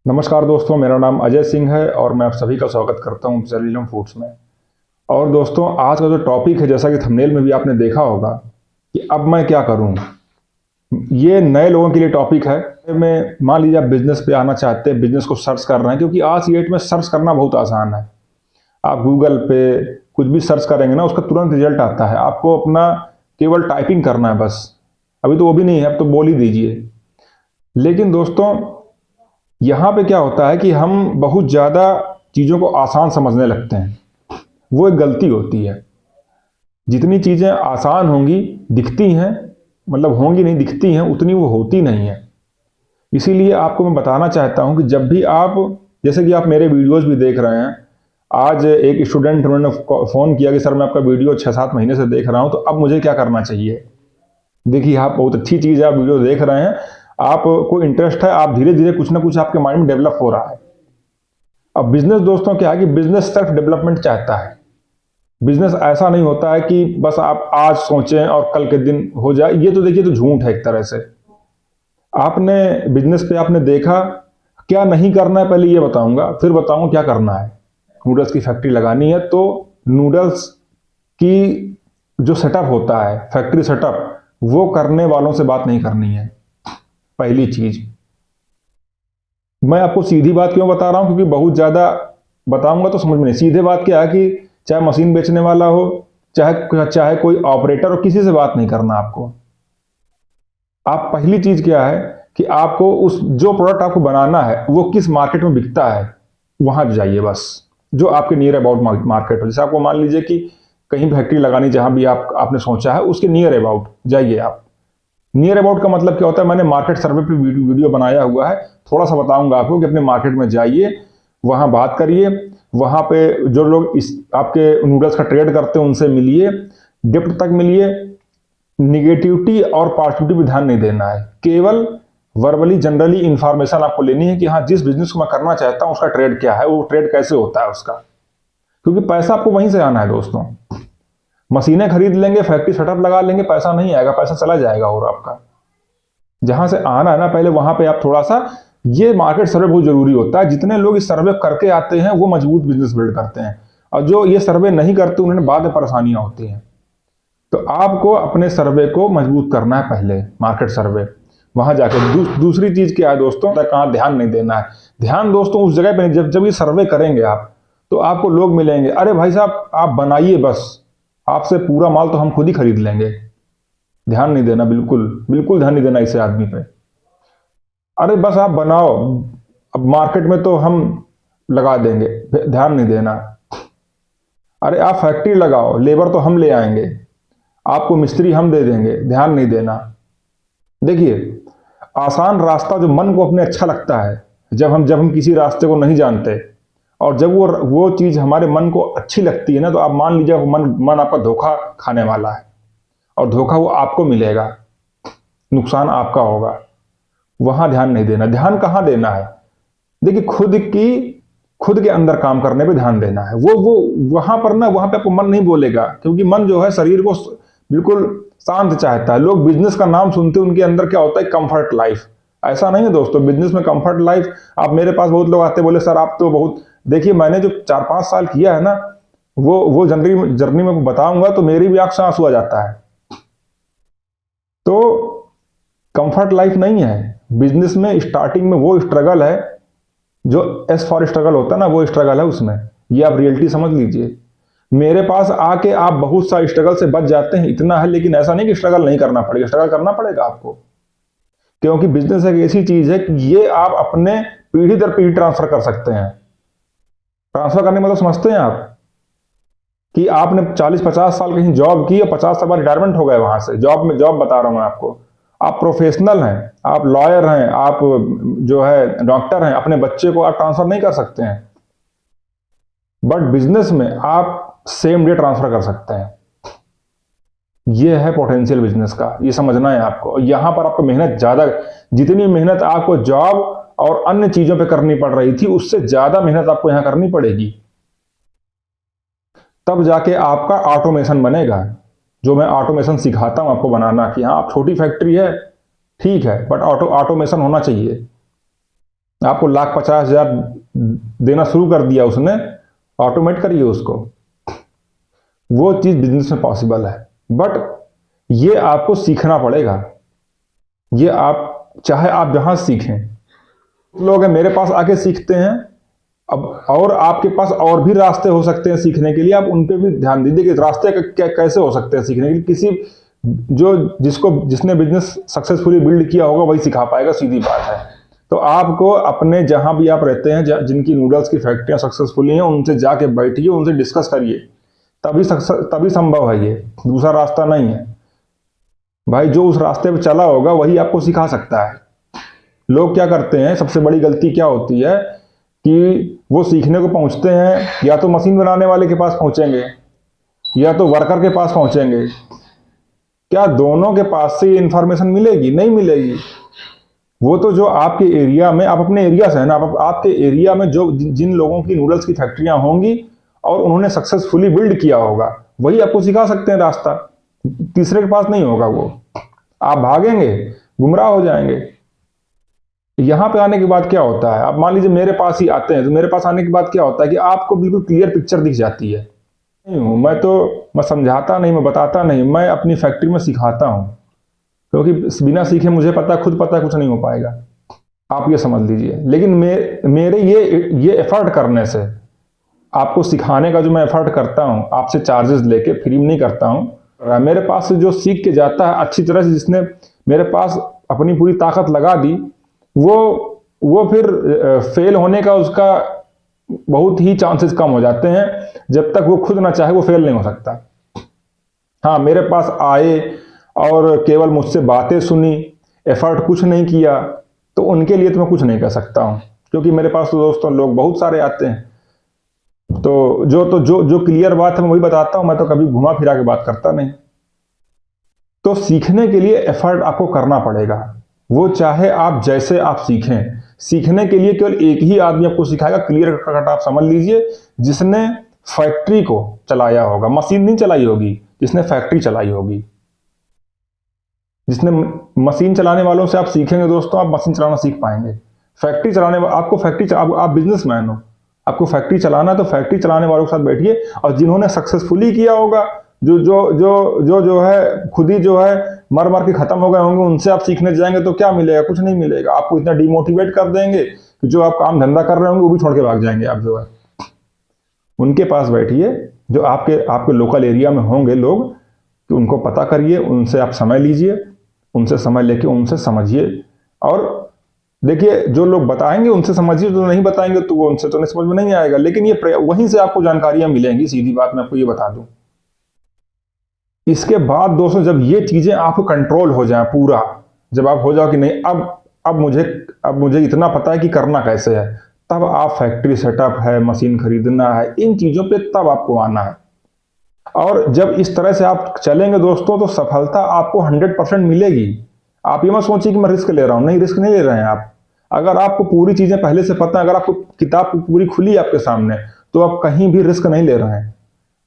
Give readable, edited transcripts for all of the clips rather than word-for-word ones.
नमस्कार दोस्तों, मेरा नाम अजय सिंह है और मैं आप सभी का स्वागत करता हूं जलीलम फूड्स में। और दोस्तों, आज का जो टॉपिक है, जैसा कि थंबनेल में भी आपने देखा होगा कि अब मैं क्या करूं। ये नए लोगों के लिए टॉपिक है। मैं मान लीजिए आप बिजनेस पे आना चाहते हैं, बिजनेस को सर्च कर रहे हैं, क्योंकि आज की डेट में सर्च करना बहुत आसान है। आप गूगल पे कुछ भी सर्च करेंगे ना, उसका तुरंत रिजल्ट आता है। आपको अपना केवल टाइपिंग करना है बस। अभी तो वो भी नहीं है, अब तो बोल ही दीजिए। लेकिन दोस्तों, यहाँ पे क्या होता है कि हम बहुत ज़्यादा चीज़ों को आसान समझने लगते हैं। वो एक गलती होती है। जितनी चीज़ें आसान होंगी, दिखती हैं, मतलब होंगी नहीं, दिखती हैं, उतनी वो होती नहीं है। इसीलिए आपको मैं बताना चाहता हूँ कि जब भी आप, जैसे कि आप मेरे वीडियोस भी देख रहे हैं। आज एक स्टूडेंट उन्होंने फ़ोन किया कि सर मैं आपका वीडियो 6-7 महीने से देख रहा हूँ, तो अब मुझे क्या करना चाहिए। देखिए, आप बहुत अच्छी चीज़ है, आप वीडियो देख रहे हैं, आपको इंटरेस्ट है, आप धीरे धीरे कुछ ना कुछ आपके माइंड में डेवलप हो रहा है। अब बिजनेस दोस्तों क्या है कि बिजनेस सेल्फ डेवलपमेंट चाहता है। बिजनेस ऐसा नहीं होता है कि बस आप आज सोचें और कल के दिन हो जाए। ये तो देखिए, तो झूठ है एक तरह से। आपने बिजनेस पे आपने देखा, क्या नहीं करना है पहले ये बताऊंगा, फिर बताऊंगा क्या करना है। नूडल्स की फैक्ट्री लगानी है तो नूडल्स की जो सेटअप होता है, फैक्ट्री सेटअप, वो करने वालों से बात नहीं करनी है। पहली चीज, मैं आपको सीधी बात क्यों बता रहा हूं, क्योंकि बहुत ज्यादा बताऊंगा तो समझ में नहीं। सीधे बात क्या है कि चाहे मशीन बेचने वाला हो, चाहे चाहे कोई ऑपरेटर हो, किसी से बात नहीं करना आपको। आप पहली चीज क्या है कि आपको उस जो प्रोडक्ट आपको बनाना है वो किस मार्केट में बिकता है, वहां जाइए बस। जो आपके नियर अबाउट मार्केट हो, जैसे आपको मान लीजिए कि कहीं फैक्ट्री लगानी, जहां भी आपने सोचा है उसके नियर अबाउट जाइए आप। नियर अबाउट का मतलब क्या होता है, मैंने मार्केट सर्वे पे वीडियो बनाया हुआ है। थोड़ा सा बताऊंगा आपको कि अपने मार्केट में जाइए, वहां बात करिए, वहां पे जो लोग इस आपके नूडल्स का ट्रेड करते हैं उनसे मिलिए, डेप्थ तक मिलिए। निगेटिविटी और पॉजिटिविटी भी ध्यान नहीं देना है, केवल वर्बली जनरली इंफॉर्मेशन आपको लेनी है कि हाँ, जिस बिजनेस को मैं करना चाहता हूं उसका ट्रेड क्या है, वो ट्रेड कैसे होता है उसका। क्योंकि पैसा आपको वहीं से आना है दोस्तों। मशीनें खरीद लेंगे, फैक्ट्री सेटअप लगा लेंगे, पैसा नहीं आएगा, पैसा चला जाएगा। और आपका जहां से आना है ना, पहले वहां पे आप थोड़ा सा, ये मार्केट सर्वे बहुत जरूरी होता है। जितने लोग इस सर्वे करके आते हैं वो मजबूत बिजनेस बिल्ड करते हैं, और जो ये सर्वे नहीं करते उन्हें बाद में परेशानियां होती हैं। तो आपको अपने सर्वे को मजबूत करना है, पहले मार्केट सर्वे। वहां जाके दूसरी चीज क्या है दोस्तों, कहाँ ध्यान नहीं देना है। ध्यान दोस्तों उस जगह पे, जब जब ये सर्वे करेंगे आप, तो आपको लोग मिलेंगे, अरे भाई साहब आप बनाइए बस, आपसे पूरा माल तो हम खुद ही खरीद लेंगे। ध्यान नहीं देना, बिल्कुल बिल्कुल ध्यान नहीं देना इसे आदमी पे। अरे बस आप बनाओ, अब मार्केट में तो हम लगा देंगे, ध्यान नहीं देना। अरे आप फैक्ट्री लगाओ, लेबर तो हम ले आएंगे, आपको मिस्त्री हम दे देंगे, ध्यान नहीं देना। देखिए, आसान रास्ता जो मन को अपने अच्छा लगता है, जब हम किसी रास्ते को नहीं जानते, और जब वो चीज हमारे मन को अच्छी लगती है ना, तो आप मान लीजिए मन मन आपका धोखा खाने वाला है, और धोखा वो आपको मिलेगा, नुकसान आपका होगा। वहां ध्यान नहीं देना। ध्यान कहां देना है, देखिए, खुद के अंदर काम करने पे ध्यान देना है। वो वहां पर ना, वहां पे आपको मन नहीं बोलेगा, क्योंकि मन जो है शरीर को बिल्कुल शांत चाहता है। लोग बिजनेस का नाम सुनते हैं, उनके अंदर क्या होता है, कंफर्ट लाइफ। ऐसा नहीं है दोस्तों, बिजनेस में कंफर्ट लाइफ। आप मेरे पास बहुत लोग आते, बोले सर आप तो बहुत, देखिए मैंने जो 4-5 साल किया है ना, वो जर्नी में बताऊंगा तो मेरी भी आंख से आंसू आ जाता है। तो कंफर्ट लाइफ नहीं है बिजनेस में। स्टार्टिंग में वो स्ट्रगल है, जो एस फॉर स्ट्रगल होता है ना, वो स्ट्रगल है उसमें। ये आप रियलिटी समझ लीजिए। मेरे पास आके आप बहुत सा स्ट्रगल से बच जाते हैं, इतना है। लेकिन ऐसा नहीं कि स्ट्रगल नहीं करना पड़ेगा, स्ट्रगल करना पड़ेगा आपको। क्योंकि बिजनेस एक ऐसी चीज है कि ये आप अपने पीढ़ी दर पीढ़ी ट्रांसफर कर सकते हैं। ट्रांसफर करने मतलब समझते हैं आप, कि आपने 40-50 साल कहीं जॉब की और 50 साल बाद रिटायरमेंट हो गए वहां से। जॉब बता रहा हूं मैं आपको। आप प्रोफेशनल हैं, आप लॉयर हैं, आप जो है डॉक्टर हैं, अपने बच्चे को आप ट्रांसफर नहीं कर सकते हैं। बट बिजनेस में आप सेम डे ट्रांसफर कर सकते हैं। यह है पोटेंशियल बिजनेस का, ये समझना है आपको। यहां पर आपको मेहनत ज्यादा, जितनी मेहनत आपको जॉब और अन्य चीजों पे करनी पड़ रही थी, उससे ज्यादा मेहनत आपको यहां करनी पड़ेगी। तब जाके आपका ऑटोमेशन बनेगा। जो मैं ऑटोमेशन सिखाता हूं आपको बनाना, कि हाँ आप छोटी फैक्ट्री है ठीक है, बट ऑटोमेशन होना चाहिए। आपको 1,50,000 देना शुरू कर दिया उसने, ऑटोमेट करिए उसको। वो चीज़ बिजनेस में पॉसिबल है, बट ये आपको सीखना पड़ेगा। ये आप चाहे आप जहाँ सीखें, लोग हैं मेरे पास आके सीखते हैं, अब और आपके पास और भी रास्ते हो सकते हैं सीखने के लिए, आप उन पे भी ध्यान दीजिए कि रास्ते कैसे हो सकते हैं सीखने के लिए। किसी जिसने बिजनेस सक्सेसफुली बिल्ड किया होगा वही सिखा पाएगा, सीधी बात है। तो आपको अपने जहां भी आप रहते हैं, जिनकी नूडल्स की फैक्ट्रियां सक्सेसफुली हैं, उनसे जाके बैठिए, उनसे डिस्कस करिए, तभी संभव है। ये दूसरा रास्ता नहीं है भाई। जो उस रास्ते पे चला होगा वही आपको सिखा सकता है। लोग क्या करते हैं, सबसे बड़ी गलती क्या होती है कि वो सीखने को पहुंचते हैं, या तो मशीन बनाने वाले के पास पहुंचेंगे या तो वर्कर के पास पहुंचेंगे। क्या दोनों के पास से ये इंफॉर्मेशन मिलेगी? नहीं मिलेगी। वो तो जो आपके एरिया में, आप अपने एरिया से है ना, आपके एरिया में जो जिन लोगों की नूडल्स की फैक्ट्रियां होंगी और उन्होंने सक्सेसफुली बिल्ड किया होगा, वही आपको सिखा सकते हैं रास्ता। तीसरे के पास नहीं होगा वो। आप भागेंगे, गुमराह हो जाएंगे। यहां पे आने के बाद क्या होता है, आप मान लीजिए मेरे पास ही आते हैं, तो मेरे पास आने के बाद क्या होता है कि आपको बिल्कुल क्लियर पिक्चर दिख जाती है। मैं समझाता नहीं, मैं बताता नहीं, मैं अपनी फैक्ट्री में सिखाता हूं, क्योंकि बिना सीखे मुझे कुछ पता कुछ नहीं हो पाएगा, आप ये समझ लीजिए। लेकिन मेरे ये एफर्ट करने से, आपको सिखाने का जो मैं एफर्ट करता हूं, आपसे चार्जेस लेके, फ्री में नहीं करता हूं। मेरे पास से जो सीख के जाता है अच्छी तरह से, जिसने मेरे पास अपनी पूरी ताकत लगा दी, वो फिर फेल होने का उसका बहुत ही चांसेस कम हो जाते हैं। जब तक वो खुद ना चाहे वो फेल नहीं हो सकता। हाँ, मेरे पास आए और केवल मुझसे बातें सुनी, एफर्ट कुछ नहीं किया, तो उनके लिए तो मैं कुछ नहीं कर सकता हूं, क्योंकि मेरे पास तो दोस्तों लोग बहुत सारे आते हैं। तो जो क्लियर बात है मैं वही बताता हूं, मैं तो कभी घुमा फिरा के बात करता नहीं। तो सीखने के लिए एफर्ट आपको करना पड़ेगा, वो चाहे आप जैसे आप सीखें। सीखने के लिए केवल एक ही आदमी आपको सिखाएगा, क्लियर कट आप समझ लीजिए, जिसने फैक्ट्री को चलाया होगा। मशीन नहीं चलाई होगी, जिसने फैक्ट्री चलाई होगी। जिसने मशीन चलाने वालों से आप सीखेंगे दोस्तों, आप मशीन चलाना सीख पाएंगे। फैक्ट्री चलाने आपको आप बिजनेसमैन हो, आपको फैक्ट्री चलाना है, तो फैक्ट्री चलाने वालों के साथ बैठिए, और जिन्होंने सक्सेसफुली किया होगा, जो है खुद ही जो है मर के खत्म हो गए होंगे, उनसे आप सीखने जाएंगे तो क्या मिलेगा? कुछ नहीं मिलेगा। आपको इतना डिमोटिवेट कर देंगे कि जो आप काम धंधा कर रहे होंगे वो भी छोड़ के भाग जाएंगे। आप जो है उनके पास बैठिए, जो आपके लोकल एरिया में होंगे लोग, कि उनको पता करिए, उनसे आप समय लीजिए, उनसे समय लेके उनसे समझिए। और देखिए, जो लोग बताएंगे उनसे समझिए, जो नहीं बताएंगे तो वो उनसे तो नहीं समझ में नहीं आएगा। लेकिन ये वहीं से आपको जानकारियां मिलेंगी, सीधी बात मैं आपको ये बता दूं। इसके बाद दोस्तों, जब ये चीजें आपको कंट्रोल हो जाए पूरा, जब आप हो जाओ कि नहीं अब मुझे इतना पता है कि करना कैसे है, तब आप फैक्ट्री सेटअप है, मशीन खरीदना है, इन चीजों पे तब आपको आना है। और जब इस तरह से आप चलेंगे दोस्तों, तो सफलता आपको 100% मिलेगी। आप ये मत सोचिए कि मैं रिस्क ले रहा हूं, नहीं, रिस्क नहीं ले रहे हैं आप। अगर आपको पूरी चीजें पहले से पता है, अगर आपको किताब पूरी खुली है आपके सामने, तो आप कहीं भी रिस्क नहीं ले रहे हैं।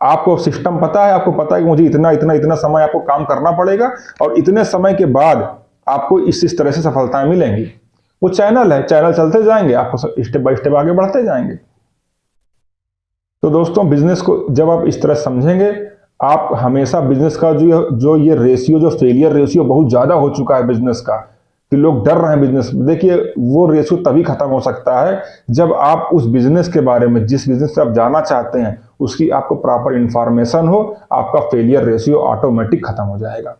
आपको सिस्टम पता है, आपको पता है कि मुझे इतना समय आपको काम करना पड़ेगा, और इतने समय के बाद आपको इस तरह से सफलताएं मिलेंगी। वो चैनल है, चैनल चलते जाएंगे, आपको स्टेप बाय स्टेप आगे बढ़ते जाएंगे। तो दोस्तों, बिजनेस को जब आप इस तरह समझेंगे, आप हमेशा बिजनेस का जो ये रेशियो, जो फेलियर रेशियो बहुत ज्यादा हो चुका है बिजनेस का, कि लोग डर रहे हैं बिजनेस, देखिए वो रेशियो तभी खत्म हो सकता है जब आप उस बिजनेस के बारे में, जिस बिजनेस से आप जाना चाहते हैं, उसकी आपको प्रॉपर इंफॉर्मेशन हो। आपका फेलियर रेशियो ऑटोमेटिक खत्म हो जाएगा।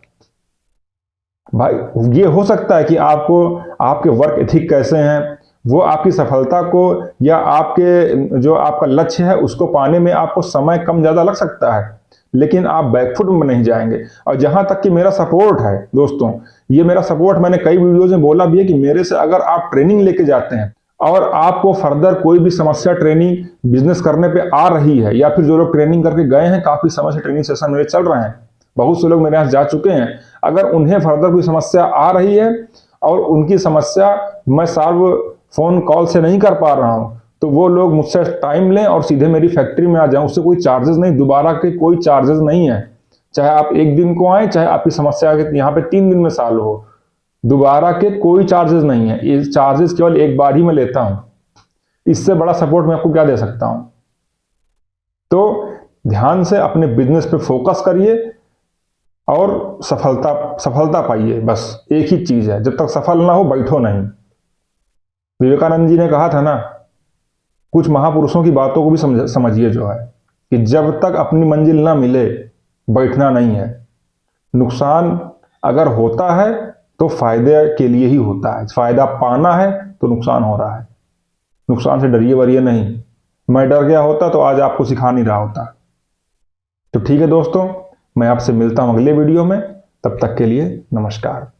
भाई, ये हो सकता है कि आपके वर्क एथिक कैसे हैं, वो आपकी सफलता को या आपके जो आपका लक्ष्य है उसको पाने में आपको समय कम ज्यादा लग सकता है, लेकिन आप बैकफुट में नहीं जाएंगे। और जहां तक कि मेरा सपोर्ट है दोस्तों, ये मेरा सपोर्ट, मैंने कई वीडियोज में बोला भी है कि मेरे से अगर आप ट्रेनिंग लेके जाते हैं और आपको फर्दर कोई भी समस्या ट्रेनिंग बिजनेस करने पे आ रही है, या फिर जो लोग ट्रेनिंग करके गए हैं, काफी समय से ट्रेनिंग सेशन मेरे चल रहे हैं, बहुत से लोग मेरे यहाँ जा चुके हैं, अगर उन्हें फर्दर कोई समस्या आ रही है और उनकी समस्या मैं सॉल्व फोन कॉल से नहीं कर पा रहा हूं, तो वो लोग मुझसे टाइम लें और सीधे मेरी फैक्ट्री में आ जाएं। उससे कोई चार्जेस नहीं, दोबारा के कोई चार्जेस नहीं है। चाहे आप एक दिन को आए, चाहे आपकी समस्या यहाँ पे 3 दिन में सॉल्व हो, दोबारा के कोई चार्जेस नहीं है, ये चार्जेस केवल एक बार ही मैं लेता हूं। इससे बड़ा सपोर्ट मैं आपको क्या दे सकता हूं। तो ध्यान से अपने बिजनेस पे फोकस करिए और सफलता पाइए। बस एक ही चीज है, जब तक सफल ना हो बैठो नहीं। विवेकानंद जी ने कहा था ना, कुछ महापुरुषों की बातों को भी समझिए, जो है कि जब तक अपनी मंजिल ना मिले बैठना नहीं है। नुकसान अगर होता है तो फायदे के लिए ही होता है, फायदा पाना है तो नुकसान हो रहा है। नुकसान से डरिए वरिए नहीं। मैं डर गया होता तो आज आपको सिखा नहीं रहा होता। तो ठीक है दोस्तों, मैं आपसे मिलता हूं अगले वीडियो में। तब तक के लिए नमस्कार।